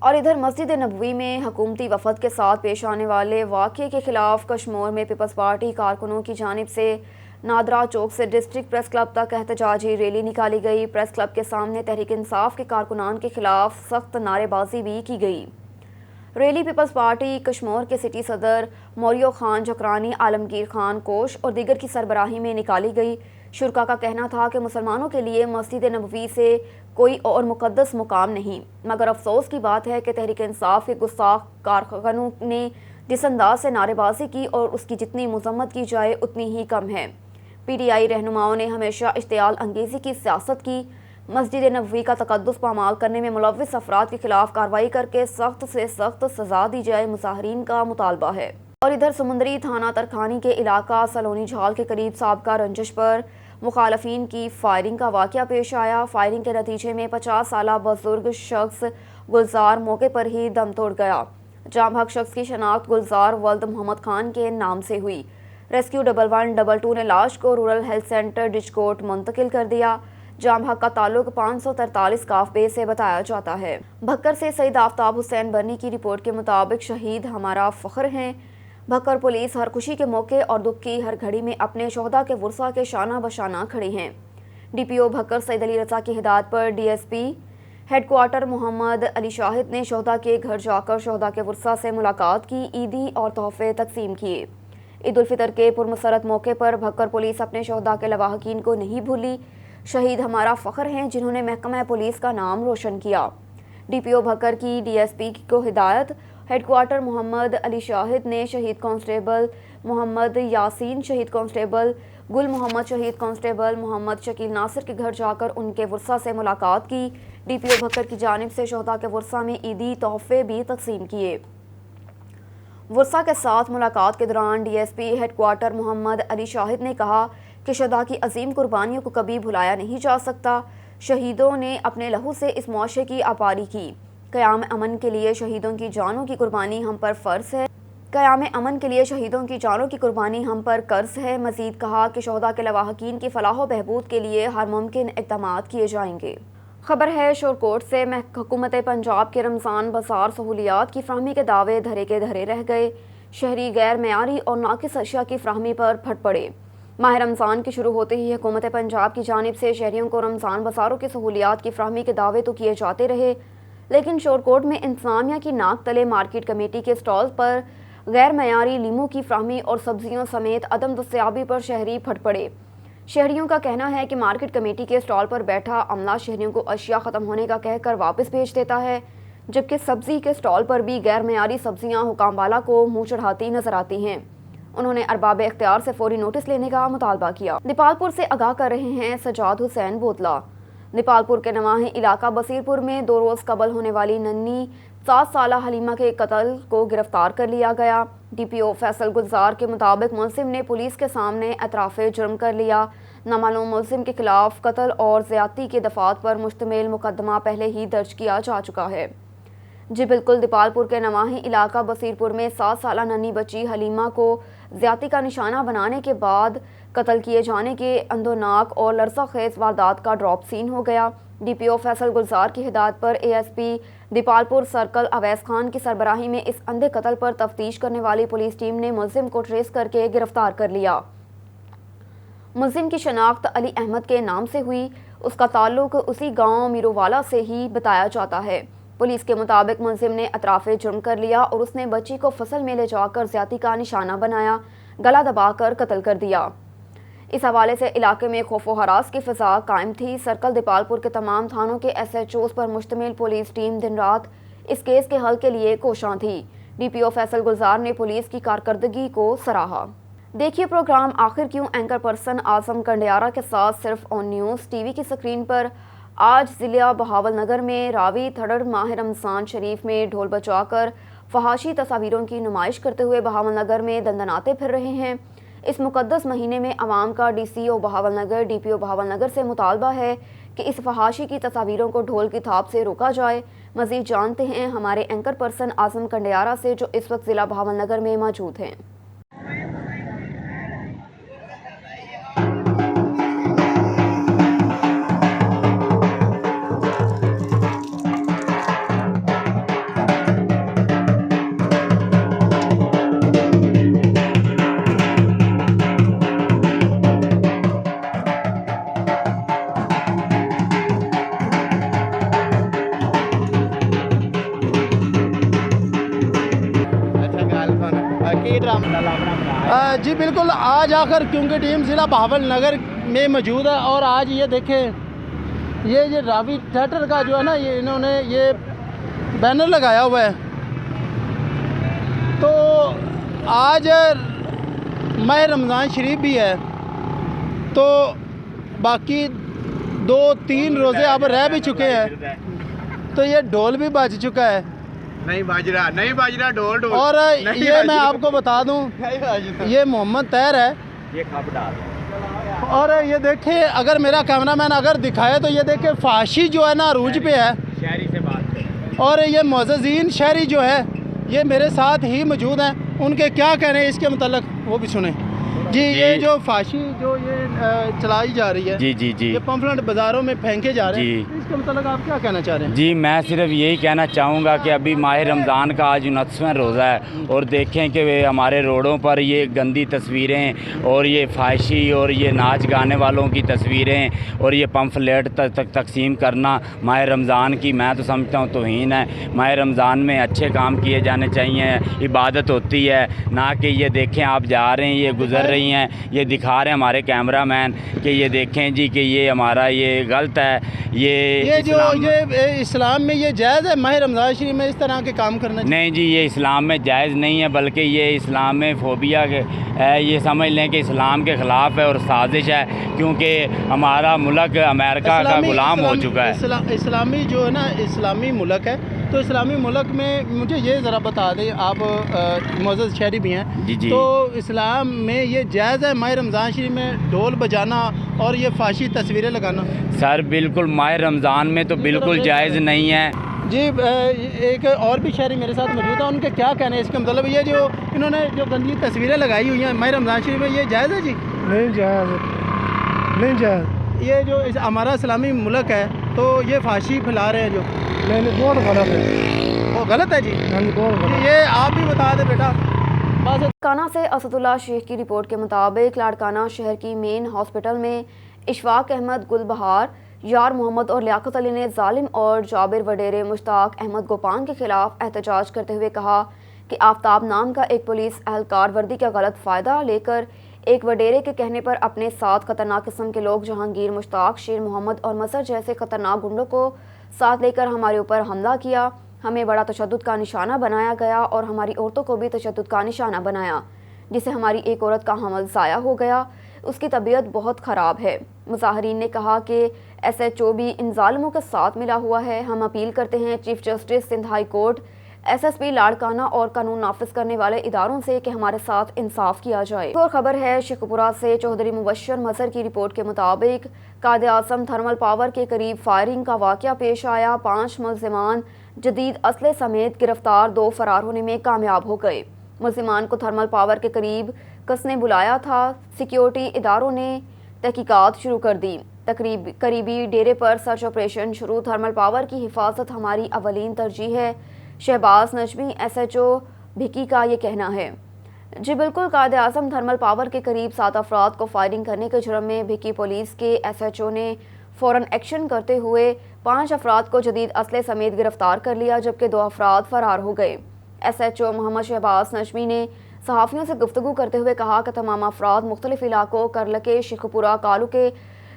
اور ادھر مسجد نبوی میں حکومتی وفد کے ساتھ پیش آنے والے واقعے کے خلاف کشمور میں پیپلز پارٹی کارکنوں کی جانب سے نادرا چوک سے ڈسٹرکٹ پریس کلب تک احتجاجی ریلی نکالی گئی۔ پریس کلب کے سامنے تحریک انصاف کے کارکنان کے خلاف سخت نعرے بازی بھی کی گئی۔ ریلی پیپلز پارٹی کشمور کے سٹی صدر موریو خان جھکرانی، عالمگیر خان کوش اور دیگر کی سربراہی میں نکالی گئی۔ شرکاء کا کہنا تھا کہ مسلمانوں کے لیے مسجد نبوی سے کوئی اور مقدس مقام نہیں، مگر افسوس کی بات ہے کہ تحریک انصاف کے گستاخ کارکنوں نے جس انداز سے نعرے بازی کی اور اس کی جتنی مذمت کی جائے اتنی ہی کم ہے۔ پی ٹی آئی رہنماؤں نے ہمیشہ اشتعال انگیزی کی سیاست کی۔ مسجد نبوی کا تقدس پامال کرنے میں ملوث افراد کے خلاف کارروائی کر کے سخت سے سخت سزا دی جائے، مظاہرین کا مطالبہ ہے۔ اور ادھر سمندری تھانہ ترکھانی کے علاقہ سلونی جھال کے قریب سابقہ رنجش پر مخالفین کی فائرنگ کا واقعہ پیش آیا۔ فائرنگ کے نتیجے میں 50 سالہ بزرگ شخص گلزار موقع پر ہی دم توڑ گیا۔ جاں بحق شخص کی شناخت گلزار ولد محمد خان کے نام سے ہوئی۔ ریسکیو 1122 نے لاش کو رورل ہیلتھ سینٹر ڈچکوٹ منتقل کر دیا۔ جاں بحق کا تعلق 543 کاف بے سے بتایا جاتا ہے۔ بھکر سے سید آفتاب حسین برنی کی رپورٹ کے مطابق شہید ہمارا فخر ہیں۔ بھکر پولیس ہر خوشی کے موقع اور دکھ کی ہر گھڑی میں اپنے شہداء کے ورثاء کے شانہ بشانہ کھڑے ہیں۔ ڈی پی او بھکر سید علی رضا کی ہدایت پر D S P head quarter Muhammad Ali Shahid نے شہداء کے گھر جا کر شہداء کے ورثاء سے ملاقات کی، عیدی اور تحفے تقسیم کیے۔ عید الفطر کے پرمسرت موقع پر بھکر پولیس اپنے شہداء کے لواحقین کو نہیں بھولی۔ شہید ہمارا فخر ہیں جنہوں نے محکمہ پولیس کا نام روشن کیا۔ ڈی پی او بھکر کی ڈی ایس پی کو ہدایت۔ ہیڈ کوارٹر محمد علی شاہد نے شہید کانسٹیبل محمد یاسین، شہید کانسٹیبل گل محمد، شہید کانسٹیبل محمد شکیل ناصر کے گھر جا کر ان کے ورثاء سے ملاقات کی۔ ڈی پی او بھکر کی جانب سے شہداء کے ورثاء میں عیدی تحفے بھی تقسیم کیے۔ ورثاء کے ساتھ ملاقات کے دوران D S P head quarter Muhammad Ali Shahid نے کہا کہ شہداء کی عظیم قربانیوں کو کبھی بھلایا نہیں جا سکتا۔ شہیدوں نے اپنے لہو سے اس معاشرے کی آبادی کی۔ قیام امن کے لیے شہیدوں کی جانوں کی قربانی ہم پر فرض ہے۔ قیام امن کے لیے شہیدوں کی جانوں کی قربانی ہم پر قرض ہے۔ مزید کہا کہ شہداء کے لواحقین کی فلاح و بہبود کے لیے ہر ممکن اقدامات کیے جائیں گے۔ خبر ہے شورکوٹ سے، حکومت پنجاب کے رمضان بازار سہولیات کی فراہمی کے دعوے دھرے کے دھرے رہ گئے۔ شہری غیر معیاری اور ناقص اشیاء کی فراہمی پر پھٹ پڑے۔ ماہ رمضان کے شروع ہوتے ہی حکومت پنجاب کی جانب سے شہریوں کو رمضان بازاروں کی سہولیات کی فراہمی کے دعوے تو کیے جاتے رہے، لیکن شورکوٹ میں انتظامیہ کی ناک تلے مارکیٹ کمیٹی کے سٹال پر غیر معیاری لیموں کی فراہمی اور سبزیوں سمیت عدم دستیابی پر شہری پھٹ پڑے۔ شہریوں کا کہنا ہے کہ مارکیٹ کمیٹی کے سٹال پر بیٹھا عملہ شہریوں کو اشیاء ختم ہونے کا کہہ کر واپس بھیج دیتا ہے، جبکہ سبزی کے سٹال پر بھی غیر معیاری سبزیاں حکام والا کو منہ چڑھاتی نظر آتی ہیں۔ انہوں نے ارباب اختیار سے فوری نوٹس لینے کا مطالبہ کیا۔ نیپال پور سے آگاہ کر رہے ہیں سجاد حسین بوتلا۔ نیپال پور کے نواحی علاقہ بصیر پور میں 2 روز قبل ہونے والی ننھی 7 سالہ حلیمہ کے قتل کو گرفتار کر لیا گیا۔ ڈی پی او فیصل گلزار کے مطابق ملزم نے پولیس کے سامنے اعتراف جرم کر لیا۔ نامعلوم ملزم کے خلاف قتل اور زیادتی کے دفعات پر مشتمل مقدمہ پہلے ہی درج کیا جا چکا ہے۔ جی بالکل، دیپال پور کے نواحی علاقہ بصیر پور میں 7 سالہ ننھی بچی حلیمہ کو زیادتی کا نشانہ بنانے کے بعد قتل کیے جانے کے اندوناک اور لرزہ خیز واردات کا ڈراپ سین ہو گیا۔ ڈی پی او فیصل گلزار کی ہدایت پر اے ایس پی دیپال پور سرکل اویس خان کی سربراہی میں اس اندھے قتل پر تفتیش کرنے والی پولیس ٹیم نے ملزم کو ٹریس کر کے گرفتار کر لیا۔ ملزم کی شناخت علی احمد کے نام سے ہوئی۔ اس کا تعلق اسی گاؤں میرووالا سے ہی بتایا جاتا ہے۔ پولیس کے مطابق ملزم نے اعتراف جرم کر لیا اور اس نے بچی کو فصل میں لے جا کر زیادتی کا نشانہ بنایا، گلا دبا کر قتل کر دیا۔ اس حوالے سے علاقے میں خوف و ہراس کی فضا قائم تھی۔ سرکل دیپال پور کے تمام تھانوں کے ایس ایچ اوز پر مشتمل پولیس ٹیم دن رات اس کیس کے حل کے لیے کوشاں تھی۔ ڈی پی او فیصل گلزار نے پولیس کی کارکردگی کو سراہا۔ دیکھیے پروگرام آخر کیوں اینکر پرسن اعظم کنڈیارا کے ساتھ صرف آن نیوز ٹی وی کی سکرین پر۔ آج ضلع بہاول نگر میں راوی تھڑڑ ماہ رمضان شریف میں ڈھول بجا کر فحاشی تصاویروں کی نمائش کرتے ہوئے بہاول نگر میں دندناتے پھر رہے ہیں۔ اس مقدس مہینے میں عوام کا ڈی سی او بہاول نگر، ڈی پی او بہاول نگر سے مطالبہ ہے کہ اس فحاشی کی تصاویروں کو ڈھول کی تھاپ سے روکا جائے۔ مزید جانتے ہیں ہمارے اینکر پرسن اعظم کنڈیارا سے، جو اس وقت ضلع بہاول نگر میں موجود ہیں۔ یہ ڈرامہ؟ جی بالکل، آج آخر کیونکہ ٹیم ضلع بہاول نگر میں موجود ہے اور آج یہ دیکھیں یہ راوی تھیٹر کا جو ہے نا یہ انہوں نے یہ بینر لگایا ہوا ہے. تو آج ماہ رمضان شریف بھی ہے تو باقی 2-3 روزے اب رہ بھی چکے ہیں تو یہ ڈھول بھی بج چکا ہے. نہیں بج رہا ڈھول اور یہ میں آپ کو بتا دوں یہ محمد طاہر ہے یہ کب ڈال اور یہ دیکھیں اگر میرا کیمرہ مین اگر دکھائے تو یہ دیکھیں فحاشی جو ہے نا عروج پہ ہے شہری سے بات کریں. اور یہ معززین شہری جو ہے یہ میرے ساتھ ہی موجود ہیں. ان کے کیا کہنے ہیں اس کے متعلق وہ بھی سنیں. جی یہ جو فحاشی جو یہ چلائی جا رہی ہے جی یہ پمفلٹ بازاروں میں پھینکے جا رہے ہیں جی اس کے متعلق آپ کیا کہنا چاہ رہے ہیں؟ جی میں صرف یہی کہنا چاہوں گا کہ ابھی ماہ رمضان کا آج 29واں روزہ ہے اور دیکھیں کہ ہمارے روڈوں پر یہ گندی تصویریں اور یہ فحاشی اور یہ ناچ گانے والوں کی تصویریں اور یہ پمفلیٹ تقسیم کرنا ماہ رمضان کی میں تو سمجھتا ہوں توہین ہے. ماہ رمضان میں اچھے کام کیے جانے چاہیے, عبادت ہوتی ہے, نہ کہ یہ دیکھیں آپ جا رہے ہیں یہ گزر رہی ہیں یہ دکھا رہے ہیں ہمارے کیمرہ مین کہ یہ دیکھیں جی کہ یہ ہمارا یہ غلط ہے. یہ جو یہ اسلام میں یہ جائز ہے ماہ رمضان شریف میں اس طرح کے کام کرنا؟ نہیں جی یہ اسلام میں جائز نہیں ہے بلکہ یہ اسلام میں فوبیا ہے. یہ سمجھ لیں کہ اسلام کے خلاف ہے اور سازش ہے کیونکہ ہمارا ملک امریکہ کا غلام ہو چکا ہے. اسلامی جو ہے نا اسلامی ملک ہے تو اسلامی ملک میں مجھے یہ ذرا بتا دیں, آپ معزز شہری بھی ہیں جی تو اسلام میں یہ جائز ہے ماہ رمضان شریف میں ڈھول بجانا اور یہ فحاشی تصویریں لگانا؟ سر بالکل ماہ رمضان میں تو بالکل جائز نہیں ہے. جی ایک اور بھی شہری میرے ساتھ موجود ہے, ان کے کیا کہنے ہیں اس کا مطلب یہ جو انہوں نے جو گندی تصویریں لگائی ہوئی ہیں ماہ رمضان شریف میں یہ جائز ہے؟ جی نہیں جائز. یہ جو ہمارا اسلامی ملک ہے تو یہ فحاشی پھیلا رہے ہیں جو بہت غلط ہے. وہ غلط ہے جی یہ آپ بھی بتا دیں بیٹا. لاڑکانہ سے اسد اللہ شیخ کی رپورٹ کے مطابق لاڑکانہ شہر کی مین ہاسپٹل میں اشفاق احمد گل بہار, یار محمد اور لیاقت علی نے ظالم اور جابر وڈیرے مشتاق احمد گوپان کے خلاف احتجاج کرتے ہوئے کہا کہ آفتاب نام کا ایک پولیس اہلکار وردی کا غلط فائدہ لے کر ایک وڈیرے کے کہنے پر اپنے ساتھ خطرناک قسم کے لوگ جہانگیر, مشتاق, شیر محمد اور مسر جیسے خطرناک گنڈوں کو ساتھ لے کر ہمارے اوپر حملہ کیا. ہمیں بڑا تشدد کا نشانہ بنایا گیا اور ہماری عورتوں کو بھی تشدد کا نشانہ بنایا, جس سے ہماری ایک عورت کا حمل ضائع ہو گیا. اس کی طبیعت بہت خراب ہے. مظاہرین نے کہا کہ SHO بھی ان ظالموں کے ساتھ ملا ہوا ہے. ہم اپیل کرتے ہیں chief justice Sindh high court, SSP Larkana اور قانون نافذ کرنے والے اداروں سے کہ ہمارے ساتھ انصاف کیا جائے. اور خبر ہے شیخ پورہ سے چوہدری مبشر مظہر کی رپورٹ کے مطابق قائد اعظم تھرمل پاور کے قریب فائرنگ کا واقعہ پیش آیا. 5 ملزمان جدید اسلحے سمیت گرفتار, 2 فرار ہونے میں کامیاب ہو گئے. ملزمان کو تھرمل پاور کے قریب کس نے بلایا تھا؟ سیکیورٹی اداروں نے تحقیقات شروع کر دی. قریبی ڈیرے پر سرچ آپریشن شروع. تھرمل پاور کی حفاظت ہماری اولین ترجیح ہے, شہباز نجمی SHO بھکی کا یہ کہنا ہے. جی بالکل, قائد اعظم تھرمل پاور کے قریب 7 افراد کو فائرنگ کرنے کے جرم میں بھکی پولیس کے SHO نے فوراً ایکشن کرتے ہوئے 5 افراد کو جدید اسلحے سمیت گرفتار کر لیا جبکہ 2 افراد فرار ہو گئے. SHO محمد شہباز نجمی نے صحافیوں سے گفتگو کرتے ہوئے کہا کہ تمام افراد مختلف علاقوں کرلکے, شیخ پورہ, کالو کے,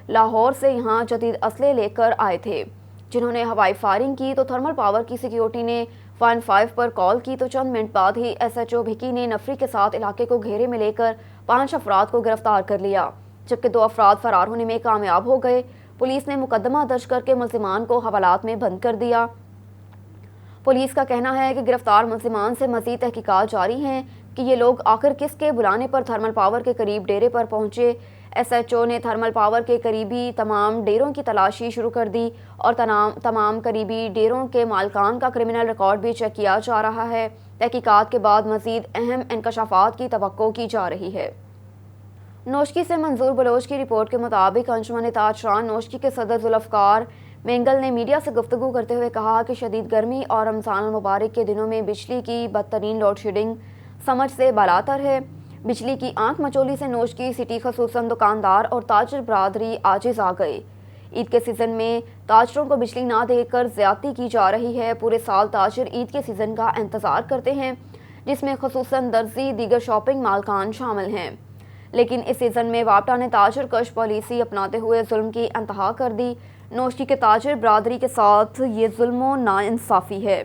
لاہور سے یہاں جدید اسلحے لے کر آئے تھے. جنہوں نے ہوائی فائرنگ کی تو تھرمل پاور کی سیکیورٹی نے 115 پر کال کی تو چند منٹ بعد ہی SHO بھکی نے نفری کے ساتھ علاقے کو گھیرے میں لے کر 5 افراد کو گرفتار کر لیا جبکہ 2 افراد فرار ہونے میں کامیاب ہو گئے. پولیس نے مقدمہ درج کر کے ملزمان کو حوالات میں بند کر دیا. پولیس کا کہنا ہے کہ گرفتار ملزمان سے مزید تحقیقات جاری ہیں کہ یہ لوگ آخر کس کے بلانے پر تھرمل پاور کے قریب ڈیرے پر پہنچے. SHO نے تھرمل پاور کے قریبی تمام ڈیروں کی تلاشی شروع کر دی اور تمام قریبی ڈیروں کے مالکان کا کرمنل ریکارڈ بھی چیک کیا جا رہا ہے. تحقیقات کے بعد مزید اہم انکشافات کی توقع کی جا رہی ہے. نوشکی سے منظور بلوچ کی رپورٹ کے مطابق انجمن تاجران نوشکی کے صدر ذوالفقار مینگل نے میڈیا سے گفتگو کرتے ہوئے کہا کہ شدید گرمی اور رمضان المبارک کے دنوں میں بجلی کی بدترین لوڈ شیڈنگ سمجھ سے بالاتر ہے. بجلی کی آنکھ مچولی سے نوشکی سٹی خصوصاً دکاندار اور تاجر برادری عاجز آ گئے. عید کے سیزن میں تاجروں کو بجلی نہ دے کر زیادتی کی جا رہی ہے. پورے سال تاجر عید کے سیزن کا انتظار کرتے ہیں جس میں خصوصاً درزی دیگر شاپنگ مالکان شامل ہیں۔ لیکن اس سیزن میں وابٹا نے تاجر کش پالیسی اپناتے ہوئے ظلم کی انتہا کر دی۔ نوشکی کے تاجر برادری کے ساتھ یہ ظلم و ناانصافی ہے،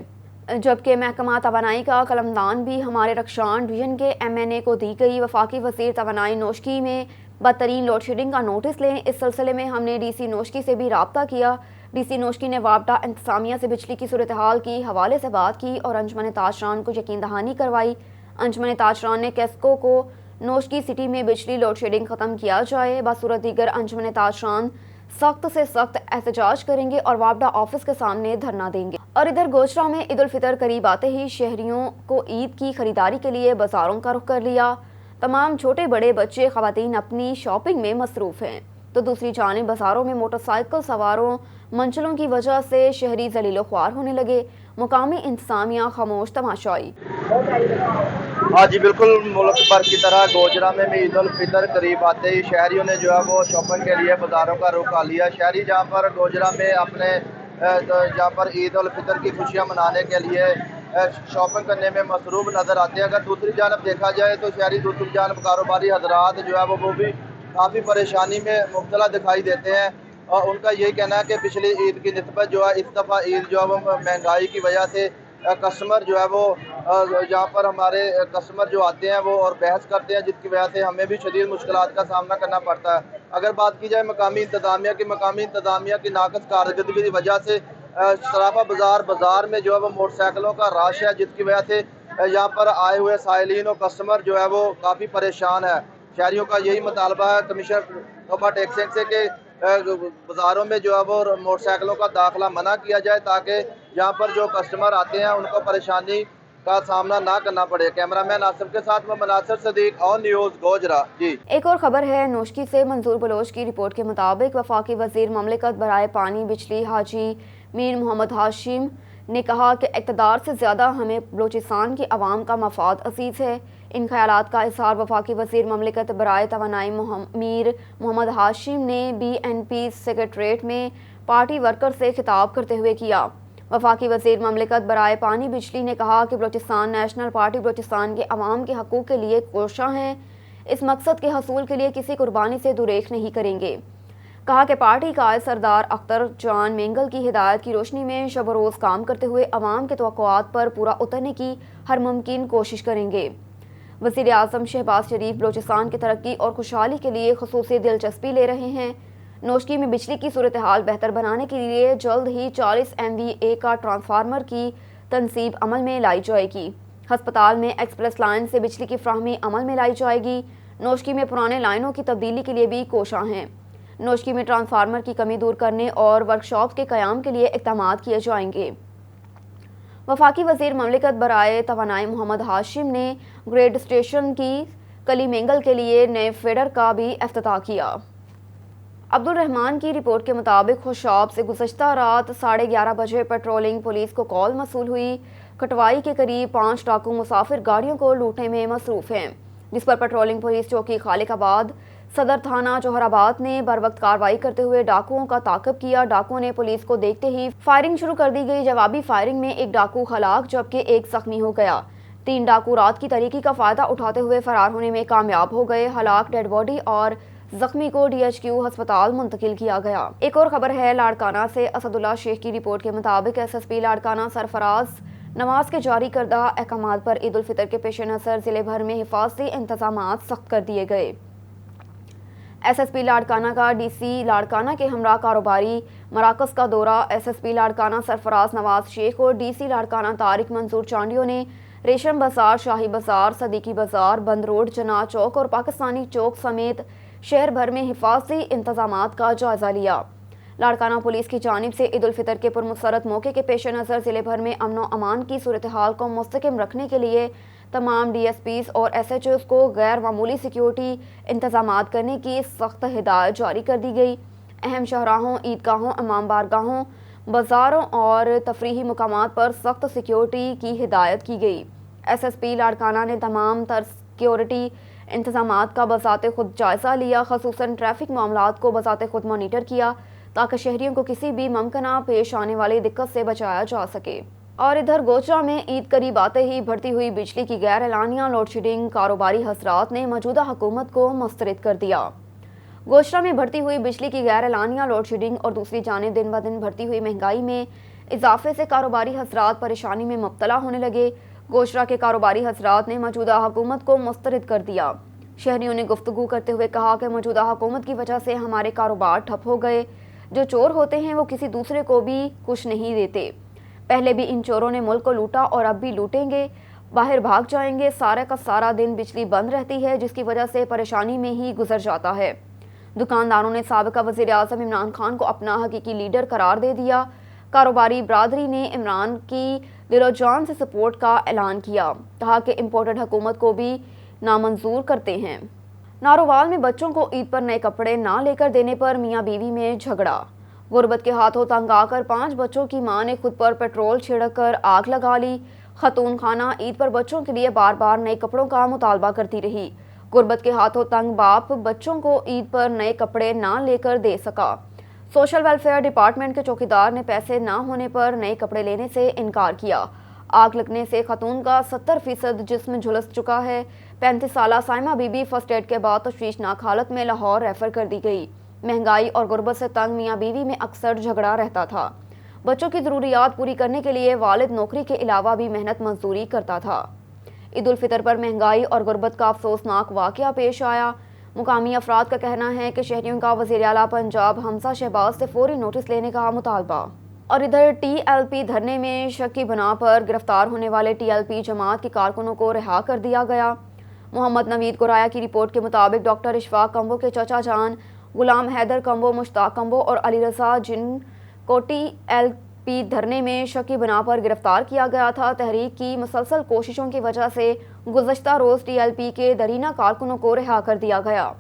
جبکہ محکمہ توانائی کا قلمدان بھی ہمارے رکشان ڈویژن کے MNA کو دی گئی۔ وفاقی وزیر توانائی نوشکی میں بدترین لوڈ شیڈنگ کا نوٹس لیں۔ اس سلسلے میں ہم نے DC نوشکی سے بھی رابطہ کیا۔ DC نوشکی نے وابٹا انتظامیہ سے بجلی کی صورتحال کی حوالے سے بات کی اور انجمن تاجران کو یقین دہانی کروائی۔ انجمن تاجران نے کیسکو کو نوشکی سٹی میں بجلی لوڈ شیڈنگ ختم کیا جائے، بصورت دیگر انجمن تاجران سخت سے سخت احتجاج کریں گے اور وابڈا آفس کے سامنے دھرنا دیں گے۔ اور ادھر گوجرا میں عید الفطر قریب آتے ہی شہریوں کو عید کی خریداری کے لیے بازاروں کا رخ کر لیا۔ تمام چھوٹے بڑے بچے خواتین اپنی شاپنگ میں مصروف ہیں، تو دوسری جانب بازاروں میں موٹر سائیکل سواروں منچلوں کی وجہ سے شہری ذلیل و خوار ہونے لگے۔ مقامی انتظامیہ خاموش تماشائی۔ ہاں جی بالکل، ملک بھر کی طرح گوجرا میں بھی عید الفطر قریب آتے ہی شہریوں نے جو ہے وہ شاپنگ کے لیے بازاروں کا رخ کر لیا۔ شہری جہاں پر گوجرا میں اپنے جہاں پر عید الفطر کی خوشیاں منانے کے لیے شاپنگ کرنے میں مصروف نظر آتے ہیں۔ اگر دوسری جانب دیکھا جائے تو شہری دوسری جانب کاروباری حضرات جو ہے وہ بھی کافی پریشانی میں مبتلا دکھائی دیتے ہیں، اور ان کا یہی کہنا ہے کہ پچھلی عید کی نسبت جو ہے اس دفعہ عید جو ہے وہ مہنگائی کی وجہ سے کسٹمر جو ہے وہ یہاں پر ہمارے کسٹمر جو آتے ہیں وہ اور بحث کرتے ہیں، جس کی وجہ سے ہمیں بھی شدید مشکلات کا سامنا کرنا پڑتا ہے۔ اگر بات کی جائے مقامی انتظامیہ کی ناقص کارکردگی کی وجہ سے سراپا بازار میں جو ہے وہ موٹر سائیکلوں کا رش ہے، جس کی وجہ سے یہاں پر آئے ہوئے سائلین اور کسٹمر جو ہے وہ کافی پریشان ہے۔ شہریوں کا یہی مطالبہ ہے کمشنر توبہ ٹیکسنگ سے کہ بازاروں میں جو ہے وہ موٹر سائیکلوں کا داخلہ منع کیا جائے، تاکہ یہاں پر جو کسٹمر آتے ہیں ان کو پریشانی کا سامنا نہ کرنا پڑے۔ کیمرہ مین آصف کے ساتھ میں مناصر صدیق، آن نیوز گوجرا۔ جی ایک اور خبر ہے نوشکی سے۔ منظور بلوچ کی رپورٹ کے مطابق وفاقی وزیر مملکت برائے پانی بجلی حاجی میر محمد ہاشم نے کہا کہ اقتدار سے زیادہ ہمیں بلوچستان کی عوام کا مفاد عزیز ہے۔ ان خیالات کا اظہار وفاقی وزیر مملکت برائے توانائی میر محمد ہاشم نے BNP سیکریٹریٹ میں پارٹی ورکر سے خطاب کرتے ہوئے کیا۔ وفاقی وزیر مملکت برائے پانی بجلی نے کہا کہ بلوچستان نیشنل پارٹی بلوچستان کے عوام کے حقوق کے لیے کوشاں ہیں، اس مقصد کے حصول کے لیے کسی قربانی سے دوریخ نہیں کریں گے۔ کہا کہ پارٹی قائد سردار اختر جان مینگل کی ہدایت کی روشنی میں شب و روز کام کرتے ہوئے عوام کے توقعات پر پورا اترنے کی ہر ممکن کوشش کریں گے۔ وزیر اعظم شہباز شریف بلوچستان کی ترقی اور خوشحالی کے لیے خصوصی دلچسپی لے رہے ہیں۔ نوشکی میں بجلی کی صورتحال بہتر بنانے کے لیے جلد ہی 40 MVA کا ٹرانسفارمر کی تنصیب عمل میں لائی جائے گی۔ ہسپتال میں ایکسپریس لائن سے بجلی کی فراہمی عمل میں لائی جائے گی۔ نوشکی میں پرانے لائنوں کی تبدیلی کے لیے بھی کوشاں ہیں۔ نوشکی میں ٹرانسفارمر کی کمی دور کرنے اور ورکشاپ کے قیام کے لیے اقدامات کیے جائیں گے۔ وفاقی وزیر مملکت برائے توانائی محمد ہاشم نے گریڈ اسٹیشن کی کلی مینگل کے لیے نئے فیڈر کا بھی افتتاح کیا۔ عبدالرحمان کی رپورٹ کے مطابق خوشاب سے گزشتہ رات 11:30 بجے پیٹرولنگ پولیس کو کال موصول ہوئی۔ کٹوائی کے قریب 5 ڈاکو مسافر گاڑیوں کو لوٹنے میں مصروف ہیں، جس پر پیٹرولنگ پولیس چوکی خالق آباد صدر تھانہ جوہر آباد نے بروقت کارروائی کرتے ہوئے ڈاکوؤں کا تعاقب کیا۔ ڈاکوؤں نے پولیس کو دیکھتے ہی فائرنگ شروع کر دی گئی۔ جوابی فائرنگ میں ایک ڈاکو ہلاک جبکہ ایک زخمی ہو گیا۔ 3 ڈاکو رات کی تاریکی کا فائدہ اٹھاتے ہوئے فرار ہونے میں کامیاب ہو گئے۔ ہلاک ڈیڈ باڈی اور زخمی کو DHQ ہسپتال منتقل کیا گیا۔ ایک اور خبر ہے لاڑکانہ سے۔ اسد اللہ شیخ کی رپورٹ کے مطابق SSP لاڑکانہ سرفراز نواز کے جاری کردہ احکامات پر عید الفطر کے پیش نظر ضلع بھر میں حفاظتی انتظامات سخت کر دیے گئے۔ SSP لاڑکانہ کا DC لاڑکانہ کے ہمراہ کاروباری مراکز کا دورہ۔ SSP لاڑکانہ سرفراز نواز شیخ اور DC لاڑکانہ طارق منظور چانڈیو نے ریشم بازار، شاہی بازار، صدیقی بازار، بند روڈ، جناح چوک اور پاکستانی چوک سمیت شہر بھر میں حفاظتی انتظامات کا جائزہ لیا۔ لاڑکانہ پولیس کی جانب سے عید الفطر کے پرمسرت موقع کے پیش نظر ضلع بھر میں امن و امان کی صورتحال کو مستحکم رکھنے کے لیے تمام DSPs اور SHOs کو غیر معمولی سیکیورٹی انتظامات کرنے کی سخت ہدایت جاری کر دی گئی۔ اہم شاہراہوں، عیدگاہوں، امام بارگاہوں، بازاروں اور تفریحی مقامات پر سخت سیکیورٹی کی ہدایت کی گئی۔ SSP لاڑکانہ نے تمام تر سیکیورٹی انتظامات کا بذات خود جائزہ لیا، خصوصاً ٹریفک معاملات کو بذات خود مانیٹر کیا تاکہ شہریوں کو کسی بھی ممکنہ پیش آنے والی دقت سے بچایا جا سکے۔ اور ادھر گوجرا میں عید قریب آتے ہی بڑھتی ہوئی بجلی کی غیر اعلانیہ لوڈ شیڈنگ کاروباری حسرات نے موجودہ حکومت کو مسترد کر دیا۔ گوجرا میں بڑھتی ہوئی بجلی کی غیر اعلانیہ لوڈ شیڈنگ اور دوسری جانب دن بدن بڑھتی ہوئی مہنگائی میں اضافے سے کاروباری حضرات پریشانی میں مبتلا ہونے لگے۔ گوجرا کے کاروباری حضرات نے موجودہ حکومت کو مسترد کر دیا۔ شہریوں نے گفتگو کرتے ہوئے کہا کہ موجودہ حکومت کی وجہ سے ہمارے کاروبار ٹھپ ہو گئے۔ جو چور ہوتے ہیں وہ کسی دوسرے کو بھی کچھ نہیں دیتے۔ پہلے بھی ان چوروں نے ملک کو لوٹا اور اب بھی لوٹیں گے، باہر بھاگ جائیں گے۔ سارے کا سارا دن بجلی بند رہتی ہے جس کی وجہ سے پریشانی میں ہی گزر جاتا ہے۔ دکانداروں نے سابقہ وزیر اعظم عمران خان کو اپنا حقیقی لیڈر قرار دے دیا۔ کاروباری برادری نے عمران کی دل و جان سے سپورٹ کا اعلان کیا، کہا کہ امپورٹڈ حکومت کو بھی نامنظور کرتے ہیں۔ نارووال میں بچوں کو عید پر نئے کپڑے نہ لے کر دینے پر میاں بیوی میں جھگڑا۔ غربت کے ہاتھوں تنگ آ کر 5 بچوں کی ماں نے خود پر پیٹرول چھڑک کر آگ لگا لی۔ خاتون خانہ عید پر بچوں کے لیے بار بار نئے کپڑوں کا مطالبہ کرتی رہی۔ غربت کے ہاتھوں تنگ باپ بچوں کو عید پر نئے کپڑے نہ لے کر دے سکا۔ سوشل ویلفیئر ڈپارٹمنٹ کے چوکیدار نے پیسے نہ ہونے پر نئے کپڑے لینے سے انکار کیا۔ آگ لگنے سے خاتون کا 70% جسم جھلس چکا ہے۔ 35 سالہ سائمہ بی بی فرسٹ ایڈ کے بعد تشویشناک حالت میں لاہور ریفر کر دی گئی۔ مہنگائی اور غربت سے تنگ میاں بیوی میں اکثر جھگڑا رہتا تھا۔ بچوں کی ضروریات پوری کرنے کے لیے والد نوکری کے علاوہ بھی محنت مزدوری کرتا تھا۔ عید الفطر پر مہنگائی اور غربت کا افسوسناک واقعہ پیش آیا۔ مقامی افراد کا کہنا ہے کہ شہریوں کا وزیر اعلیٰ پنجاب حمزہ شہباز سے فوری نوٹس لینے کا مطالبہ۔ اور ادھر ٹی ایل پی دھرنے میں شک کی بنا پر گرفتار ہونے والے ٹی ایل پی جماعت کے کارکنوں کو رہا کر دیا گیا۔ محمد نوید گورایا کی رپورٹ کے مطابق ڈاکٹر اشفاق کمبو کے چچا جان غلام حیدر کمبو، مشتاق کمبو اور علی رضا جن کو ٹی ایل پی دھرنے میں شک کی بنا پر گرفتار کیا گیا تھا۔ تحریک کی مسلسل کوششوں کی وجہ سے گزشتہ روز ٹی ایل پی کے درینہ کارکنوں کو رہا کر دیا گیا۔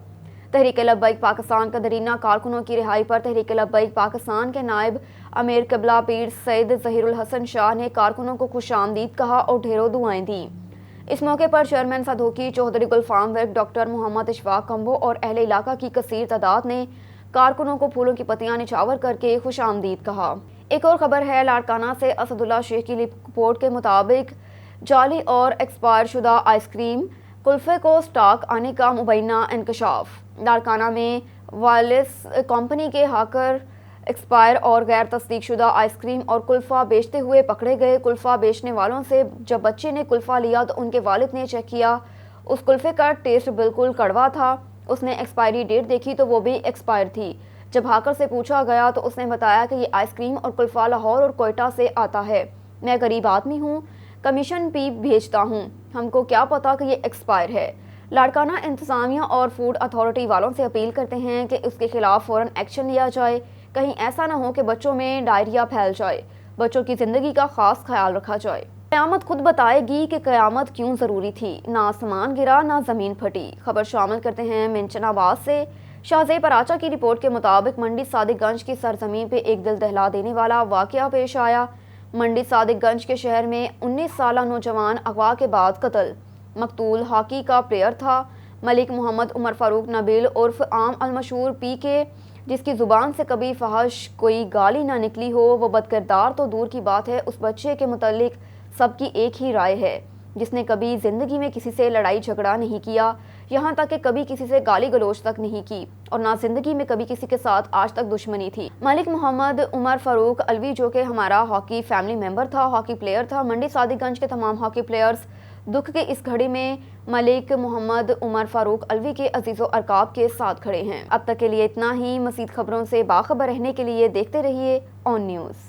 تحریک لبیک پاکستان کا درینہ کارکنوں کی رہائی پر تحریک لبیک پاکستان کے نائب امیر قبلہ پیر سید ظہیر الحسن شاہ نے کارکنوں کو خوش آمدید کہا اور ڈھیروں دعائیں دیں۔ اس موقع پر چیئرمین صدوقی چوہدری گل فارم ورک ڈاکٹر محمد اشفاق کمبو اور اہل علاقہ کی کثیر تعداد نے کارکنوں کو پھولوں کی پتیاں نچھاور کر کے خوش آمدید کہا۔ ایک اور خبر ہے لاڑکانہ سے۔ اسد اللہ شیخ کی رپورٹ کے مطابق جعلی اور ایکسپائر شدہ آئس کریم کلفے کو سٹاک آنے کا مبینہ انکشاف۔ لاڑکانہ میں وائلس کمپنی کے ہاکر ایکسپائر اور غیر تصدیق شدہ آئس کریم اور کلفہ بیچتے ہوئے پکڑے گئے۔ کلفہ بیچنے والوں سے جب بچے نے کلفہ لیا تو ان کے والد نے چیک کیا، اس کلفے کا ٹیسٹ بالکل کڑوا تھا۔ اس نے ایکسپائری ڈیٹ دیکھی تو وہ بھی ایکسپائر تھی۔ جب ہاکر سے پوچھا گیا تو اس نے بتایا کہ یہ آئس کریم اور کلفہ لاہور اور کوئٹہ سے آتا ہے۔ میں غریب آدمی ہوں، کمیشن بھی بھیجتا ہوں، ہم کو کیا پتا کہ یہ ایکسپائر ہے۔ لاڑکانہ انتظامیہ اور فوڈ اتھارٹی والوں سے اپیل کرتے ہیں کہ اس کے خلاف فوراً ایکشن لیا جائے، کہیں ایسا نہ ہو کہ بچوں میں ڈائریا پھیل جائے۔ بچوں کی زندگی کا خاص خیال رکھا جائے۔ قیامت خود بتائے گی کہ قیامت کیوں ضروری تھی، نہ آسمان گرا نہ زمین پھٹی۔ خبر شامل کرتے ہیں منچن آباد سے۔ شاہزیب پراچا کی رپورٹ کے مطابق منڈی صادق گنج کی سرزمین پہ ایک دل دہلا دینے والا واقعہ پیش آیا۔ منڈی صادق گنج کے شہر میں 19 سالہ نوجوان اغوا کے بعد قتل۔ مقتول ہاکی کا پلیئر تھا۔ ملک محمد عمر فاروق نبیل عرف عام المشہور پی کے، جس کی زبان سے کبھی فحش کوئی گالی نہ نکلی ہو، وہ بدکردار تو دور کی بات ہے، اس بچے کے متعلق سب کی ایک ہی رائے ہے جس نے کبھی زندگی میں کسی سے لڑائی جھگڑا نہیں کیا، یہاں تک کہ کبھی کسی سے گالی گلوچ تک نہیں کی، اور نہ زندگی میں کبھی کسی کے ساتھ آج تک دشمنی تھی۔ ملک محمد عمر فاروق الوی جو کہ ہمارا ہاکی فیملی ممبر تھا، ہاکی پلیئر تھا۔ منڈی صادق گنج کے تمام ہاکی پلیئرز دکھ کے اس گھڑی میں ملک محمد عمر فاروق الوی کے عزیز و ارکاب کے ساتھ کھڑے ہیں۔ اب تک کے لیے اتنا ہی۔ مزید خبروں سے باخبر رہنے کے لیے دیکھتے رہیے اون نیوز۔